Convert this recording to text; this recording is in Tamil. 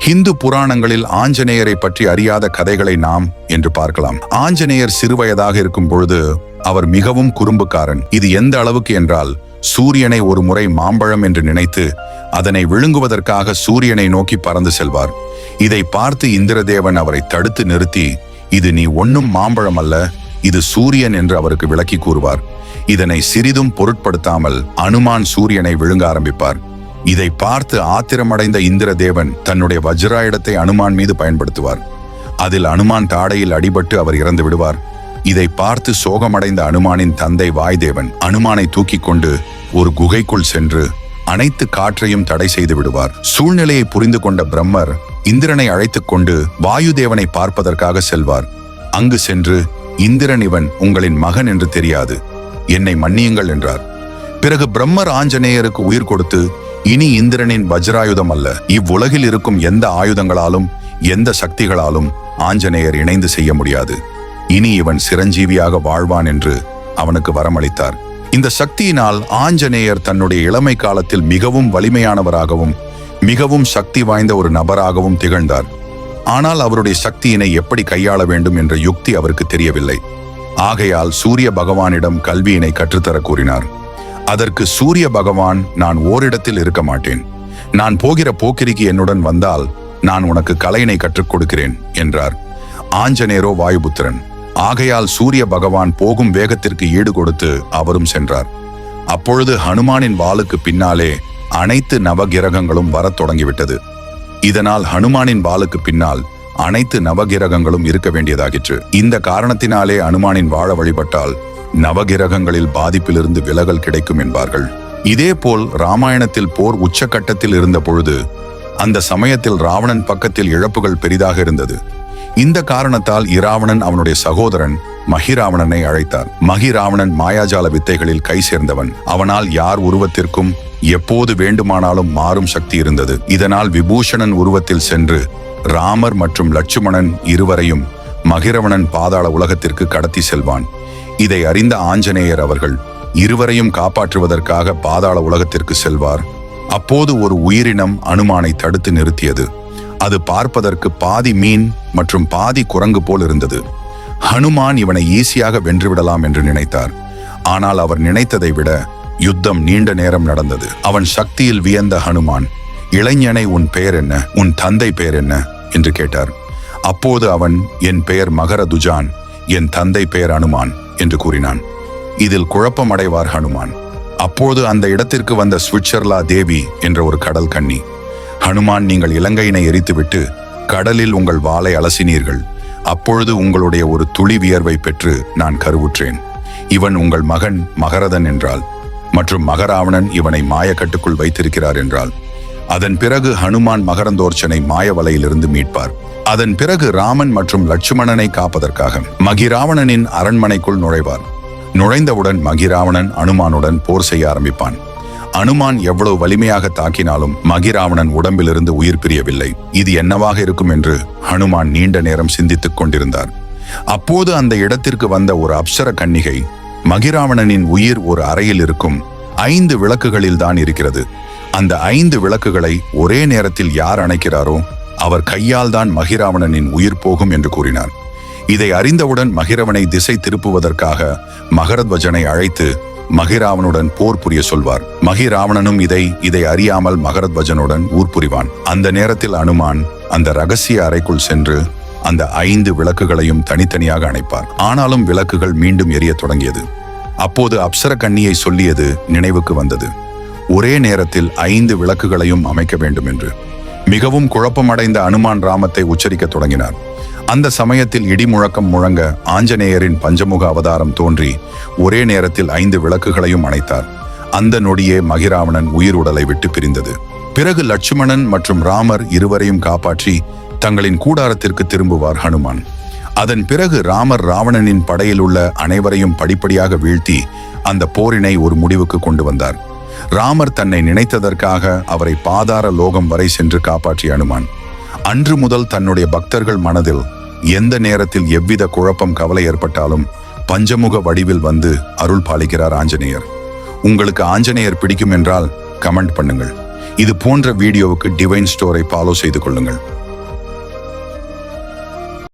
ஹிந்து புராணங்களில் ஆஞ்சநேயரை பற்றி அறியாத கதைகளை நாம் என்று பார்க்கலாம். ஆஞ்சநேயர் சிறுவயதாக இருக்கும் பொழுது அவர் மிகவும் குறும்புக்காரன். இது எந்த அளவுக்கு என்றால், சூரியனை ஒரு முறை மாம்பழம் என்று நினைத்து அதனை விழுங்குவதற்காக சூரியனை நோக்கி பறந்து செல்வார். இதை பார்த்து இந்திரதேவன் அவரை தடுத்து நிறுத்தி, இது நீ ஒன்னும் மாம்பழம் அல்ல, இது சூரியன் என்று அவருக்கு விளக்கி கூறுவார். இதனை சிறிதும் பொருட்படுத்தாமல் அனுமான் சூரியனை விழுங்க ஆரம்பிப்பார். இதை பார்த்து ஆத்திரமடைந்த இந்திரதேவன் தன்னுடைய வஜ்ராயுதத்தை அனுமான் மீது பயன்படுத்துவார். அதில் அனுமான் தாடையில் அடிபட்டு அவர் இறந்து விடுவார். இதை பார்த்து சோகமடைந்த அனுமானின் தந்தை வாய்தேவன் அனுமானை தூக்கி கொண்டு ஒரு குகைக்குள் சென்று அனைத்து காற்றையும் தடை செய்து விடுவார். சூழ்நிலையை புரிந்து கொண்ட பிரம்மர் இந்திரனை அழைத்துக் கொண்டு வாயுதேவனை பார்ப்பதற்காக செல்வார். அங்கு சென்று, இந்திரன் இவன் உங்களின் மகன் என்று தெரியாது, என்னை மன்னியுங்கள் என்றார். பிறகு பிரம்மர் ஆஞ்சநேயருக்கு உயிர் கொடுத்து, இனி இந்திரனின் வஜ்ராயுதம் அல்ல, இவ்வுலகில் இருக்கும் எந்த ஆயுதங்களாலும் எந்த சக்திகளாலும் ஆஞ்சநேயர் இணைந்து செய்ய முடியாது, இனி இவன் சிரஞ்சீவியாக வாழ்வான் என்று அவனுக்கு வரமளித்தார். இந்த சக்தியினால் ஆஞ்சநேயர் தன்னுடைய இளமை காலத்தில் மிகவும் வலிமையானவராகவும் மிகவும் சக்தி வாய்ந்த ஒரு நபராகவும் திகழ்ந்தார். ஆனால் அவருடைய சக்தியினை எப்படி கையாள வேண்டும் என்ற யுக்தி அவருக்கு தெரியவில்லை. ஆகையால் சூரிய பகவானிடம் கல்வியினை கற்றுத்தர கூறினார். அதற்கு சூரிய பகவான், நான் ஓரிடத்தில் இருக்க மாட்டேன், நான் போகிற போக்கிரிக்கு என்னுடன் வந்தால் நான் உனக்கு கலையினை கற்றுக் கொடுக்கிறேன் என்றார். ஆஞ்சநேயரோ வாயுபுத்திரன். ஆகையால் சூரிய பகவான் போகும் வேகத்திற்கு ஈடு கொடுத்து அவரும் சென்றார். அப்பொழுது ஹனுமானின் வாளுக்கு பின்னாலே அனைத்து நவகிரகங்களும் வரத் தொடங்கிவிட்டது. இதனால் ஹனுமானின் வாளுக்கு பின்னால் அனைத்து நவகிரகங்களும் இருக்க வேண்டியதாகிற்று. இந்த காரணத்தினாலே அனுமானின் வாழ வழிபட்டால் நவகிரகங்களில் பாதிப்பிலிருந்து விலகல் கிடைக்கும் என்பார்கள். இதேபோல் ராமாயணத்தில் போர் உச்சகட்டத்தில் இருந்த பொழுது அந்த சமயத்தில் ராவணன் பக்கத்தில் இழப்புகள் பெரிதாக இருந்தது. இந்த காரணத்தால் இராவணன் அவனுடைய சகோதரன் மகிராவணனை அழைத்தார். மகிராவணன் மாயாஜால வித்தைகளில் கை சேர்ந்தவன். அவனால் யார் உருவத்திற்கும் எப்போது வேண்டுமானாலும் மாறும் சக்தி இருந்தது. இதனால் விபூஷணன் உருவத்தில் சென்று ராமர் மற்றும் லட்சுமணன் இருவரையும் மகிரவணன் பாதாள உலகத்திற்கு கடத்தி செல்வான். இதை அறிந்த ஆஞ்சநேயர் அவர்கள் இருவரையும் காப்பாற்றுவதற்காக பாதாள உலகத்திற்கு செல்வார். அப்போது ஒரு உயிரினம் அனுமானை தடுத்து நிறுத்தியது. அது பார்ப்பதற்கு பாதி மீன் மற்றும் பாதி குரங்கு போல் இருந்தது. ஹனுமான் இவனை ஈஸியாக வென்றுவிடலாம் என்று நினைத்தார். ஆனால் அவர் நினைத்ததை விட யுத்தம் நீண்ட நேரம் நடந்தது. அவன் சக்தியில் வியந்த ஹனுமான், இளைஞனை, உன் பெயர் என்ன, உன் தந்தை பெயர் என்ன என்று கேட்டார். அப்போது அவன், என் பெயர் மகரதுஜான், என் தந்தை பெயர் அனுமான் என்று கூறினான். இதில் குழப்பமடைவார் ஹனுமான். அப்போது அந்த இடத்திற்கு வந்த சுவிட்சர்லா தேவி என்ற ஒரு கடல் கன்னி, ஹனுமான், நீங்கள் இலங்கையினை எரித்துவிட்டு கடலில் உங்கள் வாளை அலசினீர்கள். அப்பொழுது உங்களுடைய ஒரு துளி வியர்வை பெற்று நான் கருவுற்றேன். இவன் உங்கள் மகன் மகரதன் என்றாள். மற்றும் மகராவணன் இவனை மாயக்கட்டுக்குள் வைத்திருக்கிறார் என்றாள். அதன் பிறகு ஹனுமான் மகரந்தோர்ச்சனை மாயவலையிலிருந்து மீட்பார். அதன் பிறகு ராமன் மற்றும் லட்சுமணனை காப்பதற்காக மகிராவணனின் அரண்மனைக்குள் நுழைவார். நுழைந்தவுடன் மகிராவணன் அனுமானுடன் போர் செய்ய ஆரம்பிப்பான். அனுமான் எவ்வளவு வலிமையாக தாக்கினாலும் மகிராவணன் உடம்பிலிருந்து உயிர் பிரியவில்லை. இது என்னவாக இருக்கும் என்று ஹனுமான் நீண்ட நேரம் சிந்தித்துக் கொண்டிருந்தார். அப்போது அந்த இடத்திற்கு வந்த ஒரு அப்சர கன்னிகை, மகிராவணனின் உயிர் ஒரு அறையில் இருக்கும் 5 விளக்குகளில் தான் இருக்கிறது. அந்த 5 விளக்குகளை ஒரே நேரத்தில் யார் அணைக்கிறாரோ அவர் கையால் தான் மகிராவணனின் உயிர் போகும் என்று கூறினார். இதை அறிந்தவுடன் மகிரவனை திசை திருப்புவதற்காக மகரத்வஜனை அழைத்து மகிராவனுடன் போர் புரிய சொல்வார். மகிராவணனும் இதை அறியாமல் மகரத்வஜனுடன் ஊர் புரிவான். அந்த நேரத்தில் அனுமான் அந்த ரகசிய அறைக்குள் சென்று அந்த 5 விளக்குகளையும் தனித்தனியாக அணைப்பார். ஆனாலும் விளக்குகள் மீண்டும் எரிய தொடங்கியது. அப்போது அப்சர கன்னியை சொல்லியது நினைவுக்கு வந்தது. ஒரே நேரத்தில் 5 விளக்குகளையும் அமைக்க வேண்டும் என்று. மிகவும் குழப்பமடைந்த அனுமான் ராமத்தை உச்சரிக்க தொடங்கினார். அந்த சமயத்தில் இடி முழக்கம் முழங்க ஆஞ்சநேயரின் பஞ்சமுக அவதாரம் தோன்றி ஒரே நேரத்தில் 5 விளக்குகளையும் அணைத்தார். அந்த நொடியே மகிராவணன் உயிர் உடலை விட்டு பிரிந்தது. பிறகு லட்சுமணன் மற்றும் ராமர் இருவரையும் காப்பாற்றி தங்களின் கூடாரத்திற்கு திரும்புவார் ஹனுமான். அதன் பிறகு ராமர் ராவணனின் படையில் உள்ள அனைவரையும் படிப்படியாக வீழ்த்தி அந்த போரினை ஒரு முடிவுக்கு கொண்டு வந்தார். ராமர் தன்னை நினைத்ததற்காக அவரை பாதார லோகம் வரை சென்று காப்பாற்றிய அனுமான் அன்று முதல் தன்னுடைய பக்தர்கள் மனதில் எந்த நேரத்தில் எவ்வித குழப்பம் கவலை ஏற்பட்டாலும் பஞ்சமுக வடிவில் வந்து அருள் பாலிக்கிறார் ஆஞ்சநேயர். உங்களுக்கு ஆஞ்சநேயர் பிடிக்கும் என்றால் கமெண்ட் பண்ணுங்கள். இது போன்ற வீடியோவுக்கு டிவைன் ஸ்டோரை ஃபாலோ செய்து கொள்ளுங்கள்.